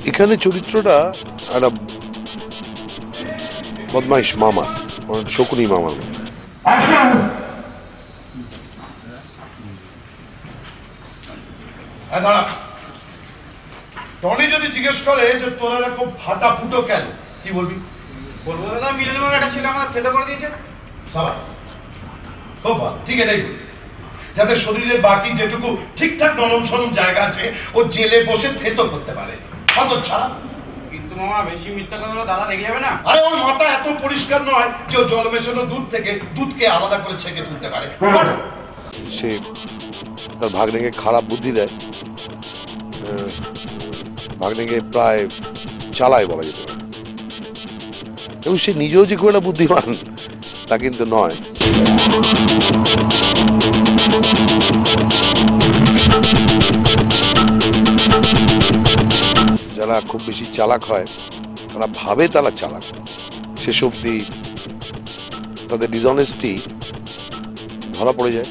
এখানে চরিত্রটা একটা বদমাইশ মামা, শকুনি মামা। টনি যদি জিজ্ঞেস করে যে তোরা এরকম ফাটা ফুটো কেন, কি বলবি? বলবো দাদা মিলনের একটা ছেলে আমাদের ফেদা করে দিয়েছে। সাবাস, খুব ভালো, ঠিক এটাই বলি। যাতে শরীরের বাকি যেটুকু ঠিকঠাক নরম সরম জায়গা আছে ও জেলে বসে থেতো করতে পারে, অত ছাড়া। কিন্তু মামা বেশি মিথ্যা কথা বলে দাদা রেগে যাবে না? আরে ওর মাথা এত পরিষ্কার নয় যে ও জল মেশানো দুধ থেকে দুধকে আলাদা করে ছেঁকে তুলতে পারে। সে তার ভাগ্নেকে খারাপ বুদ্ধি দেয়, ভাগ্নেকে প্রায় চালায় বলা যেতে পারে, এবং সে নিজেও যে খুব একটা বুদ্ধিমান তা কিন্তু নয়। যারা খুব বেশি চালাক হয় তারা ভাবে তারা চালাক, শেষ অবধি তাদের ডিসঅনেস্টি ধরা পড়ে যায়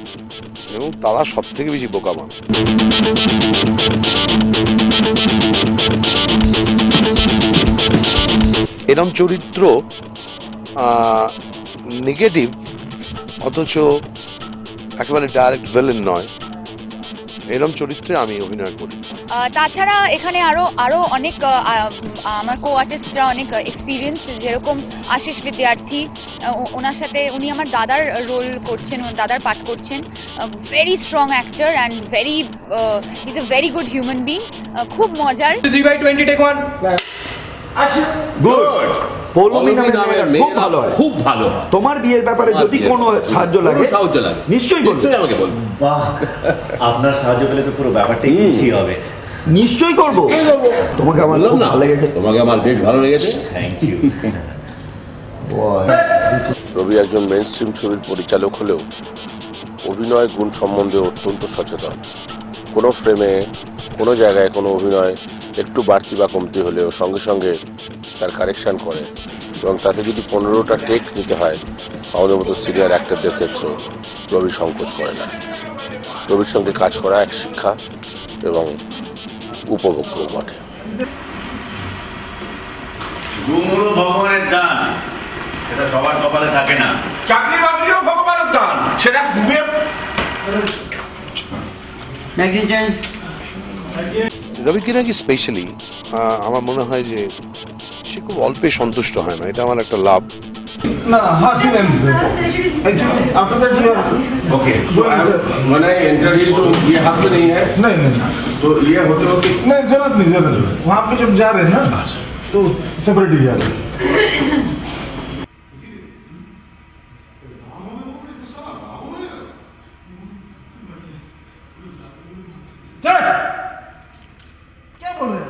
এবং তারা সব থেকে বেশি বোকা মানুষ। এরম চরিত্র নেগেটিভ অথচ একেবারে ডাইরেক্ট ভিলেন নয়, এরম চরিত্রে আমি অভিনয় করি। তাছাড়া এখানে আরো অনেক আমার কো আর্টিস্টরা অনেক এক্সপিরিয়েন্স, যেরকম আশিস বিদ্যার্থী, ওনার সাথে উনি আমার দাদার রোল করছেন, দাদার পাঠ করছেন। Very strong actor and is a very good human being, খুব মজার। 3/20 টেক 1 আচ্ছা, গুড। পৌলমী নামের মেয়ে ভালো হয়, খুব ভালো। তোমার বিয়ের ব্যাপারে যদি কোনো সাহায্য লাগে নিশ্চয়ই আমাকে বলবে। বাহ, আপনার সাহায্য পেলে তো পুরো ব্যাপারটাই গুছিয়ে হবে। নিশ্চয়ই করবো। তোমাকে আমার খুব ভালো লেগেছে। তোমাকে আমার বেশ ভালো লেগেছে। Thank you. রবি একজন মেইন স্ট্রিম ছবির পরিচালক হলেও অভিনয় গুণ সম্বন্ধে অত্যন্ত সচেতন। কোনো ফ্রেমে কোনো জায়গায় কোনো অভিনয় একটু বাড়তি বা কমতি হলেও সঙ্গে সঙ্গে তার কারেকশান করে, এবং তাতে যদি 15টা টেক নিতে হয় আমাদের মতো সিনিয়র অ্যাক্টরদের ক্ষেত্রেও রবি সংকোচ করে না। রবির সঙ্গে কাজ করা এক শিক্ষা এবং উপভোগ্য বটে। ভগবানের দান, সেটা সবার কপালে থাকে না। চাকরি বাকরিও ভগবানের দান, সেটা ঘুমিয়ে। রবিকে নাকি স্পেশালি আমার মনে হয় যে সে খুব অল্পে সন্তুষ্ট হয় না, এটা আমার একটা লাভ। No, how she ends there. Actually, after that you are okay, so when I enter ये तो ये हाथ में नहीं है, नहीं तो ये होते होते नहीं जरूरत नहीं वहाँ पे जब जा रहे हैं ना तो सेपरेट ही जा रहे हैं। क्या बोल रहे हैं?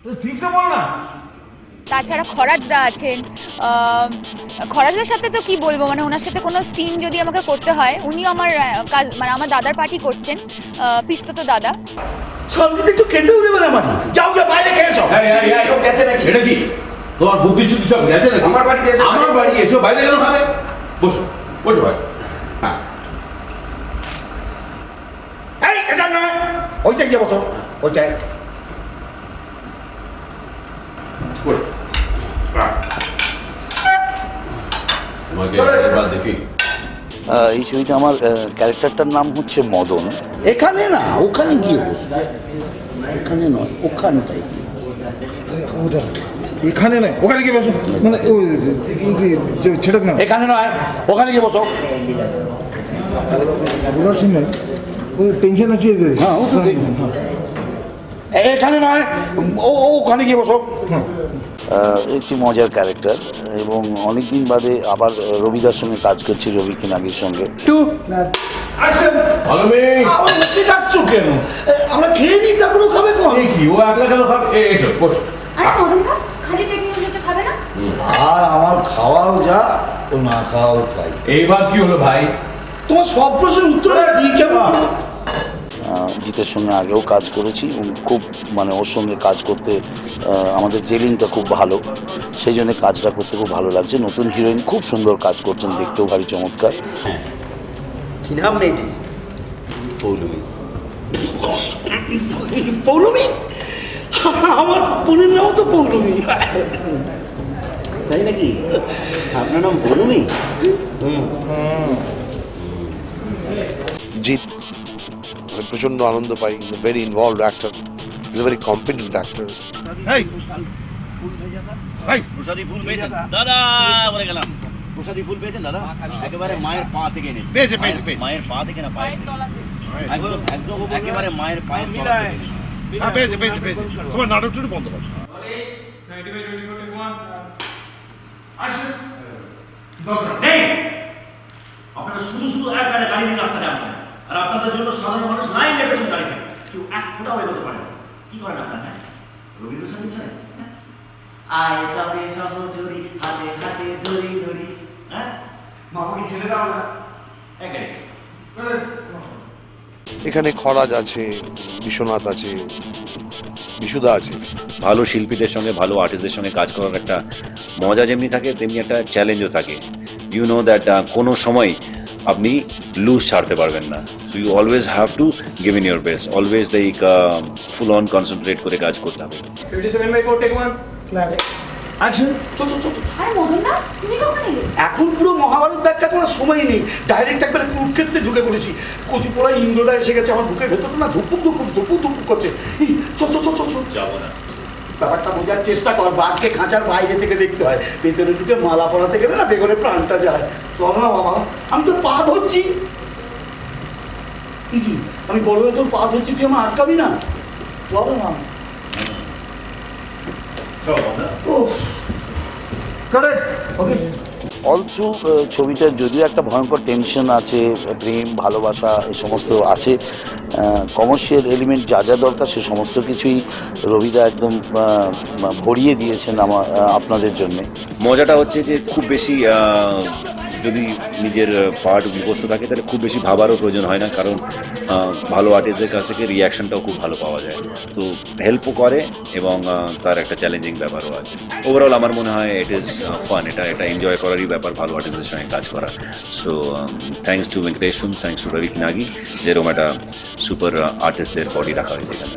तो ठीक से बोलना। তাছাড়া খরাজদা আছেন, খরাজদার সাথে তো কি বলবো, মানে ওনার সাথে কোনো সিন যদি আমাকে করতে হয়, উনি আমার কাজ মানে আমার দাদার পার্টি করছেন, পিস্তত দাদা। শান্তিতে একটু খেতেও দেবে না, মানে যাও গিয়ে বাইরে খেয়ে এসো। গেছে নাকি? এটা কি তোমার বুদ্ধি শুদ্ধি সব গেছে নাকি? আমার বাড়িতে এসো। আমার বাড়ি এসো, বাইরে কেন খাবে? বসো বসো ভাই। এই এটা নয়, ওইটাই গিয়ে বসো, ওইটাই বসো। তোমাকে একবার দেখি। এই ছবিতে আমার ক্যারেক্টারটার নাম হচ্ছে মদন। এখানে না, ওখানে গিয়ে বসো। এখানে নয়, ওখানটাই। এখানে নয় ওখানে গিয়ে বসো, মানে ছেড়ে না, এখানে নয়, ওখানে গিয়ে বসো। উদাসীন নয়, ওই টেনশন আছে। হ্যাঁ, এখানে নয়, ওখানে গিয়ে বসো। একটি মজার ক্যারেক্টার, এবং অনেকদিন বাদে আবার রবিদার সঙ্গে কাজ করছি, রবি কিনাগির সঙ্গে। ডাকছো কেন? আমরা খেয়ে নিই, তারপরে খাবে কোন? কি ও একলা কেন খাবে? এসো বসো। আর আমার খাওয়াও যা, ও না খাওয়াও চাই। এইবার কি হলো ভাই? তোমার সব প্রশ্নের উত্তর দিই কেমন? জিতের সঙ্গে আগেও কাজ করেছি, খুব মানে ওর সঙ্গে কাজ করতে আমাদের জেলিংটা খুব ভালো, সেই জন্য কাজটা করতে খুব ভালো লাগছে। নতুন হিরোইন খুব সুন্দর কাজ করছেন, দেখতেও ভারী চমৎকার। কি নাম মেয়েটি? পৌলমী। পৌলমী? আমার বোনের নামও তো পৌলমী। তাই নাকি? আপনার নাম পৌলমী? জিৎ আমি প্রচন্ড আনন্দ পাই, very involved actor, is a very competent actor. প্রসাদী ফুল পেয়েছেন দাদা? বলে গেলাম প্রসাদী ফুল পেয়েছেন দাদা? একেবারে মায়ের পা থেকে এনেছি। পেয়েছে। মায়ের পা থেকে না পায়ের একদম একদম একেবারে মায়ের পায়ের পেয়েছে। তোমার নাটকটা বন্ধ করো। আপনারা শুধু শুধু একবারে গাড়ি নিয়ে রাস্তা যাচ্ছেন, আর আপনাদের জন্য সাধারণ মানুষ লাইন লেগেছেন গাড়িতে, কেউ এক ফোঁটাও এগোতে পারে না। কি করেন আপনারা? রবীন্দ্রসঙ্গীত শোনেন? আয় তবে সহচরি হাতে হাতে ধরি ধরি। হ্যাঁ, মামাকে ছেড়ে দাও না। এখানে খরাজ আছে, বিশ্বনাথ আছে, বিশুদা আছে। ভালো শিল্পীদের সঙ্গে ভালো আর্টিস্টদের সঙ্গে কাজ করার একটা মজা যেমনি থাকে তেমনি একটা চ্যালেঞ্জও থাকে। ইউ নো দ্যাট কোনো সময় আপনি লুজ ছাড়তে পারবেন না। So you always have to give in your best, always like full on concentrate করে কাজ করতে হবে। 57/4 টেক 1 অ্যাকশন। চল চল চল। আরে মদন দা, তুমি কখন এলে? এখন পুরো মহাভারত ব্যাখ্যা করার সময় নেই, ডাইরেক্ট একবারে কুরুক্ষেত্রে ঢুকে পড়েছি। কচু পোড়া ইন্দ্রদা এসে গেছে, আমার বুকের ভেতরটা না ধুপুক ধুপুক ধুপুক ধুপুক করছে। চল চল চল চল চল। যাবো না। ব্যাপারটা বোঝার চেষ্টা কর, বাঘকে খাঁচার বাইরে থেকে দেখতে হয়, ভেতরে ঢুকে মালা পরাতে গেলে না বেগনে প্রাণটা যায়। চল না বাবা, আমি তোর পা ধরছি। কি আমি বড় হয়ে তোর পা ধরছি, তুই আমার আটকাবি না? চল না। অলসো ছবিটার যদিও একটা ভয়ঙ্কর টেনশন আছে, প্রেম ভালোবাসা এই সমস্ত আছে, কমার্শিয়াল এলিমেন্ট যা যা দরকার সে সমস্ত কিছুই রবিদা একদম ভরিয়ে দিয়েছেন আপনাদের জন্যে। মজাটা হচ্ছে যে খুব বেশি যদি নিজের পার্ট মুখস্থ থাকে তাহলে খুব বেশি ভাবারও প্রয়োজন হয় না, কারণ ভালো আর্টিস্টদের কাছ থেকে রিয়াকশনটাও খুব ভালো পাওয়া যায়, তো হেল্পও করে এবং তার একটা চ্যালেঞ্জিং ব্যাপারও আছে। ওভারঅল আমার মনে হয় ইট ইজ ফান, এটা একটা এনজয় করারই ব্যাপার ভালো আর্টিস্টদের সঙ্গে কাজ করা। So thanks to Venkateshwar, thanks to Ravi Nagi, যেরকম একটা সুপার আর্টিস্টদের বডি রাখা হয়েছে এখানে।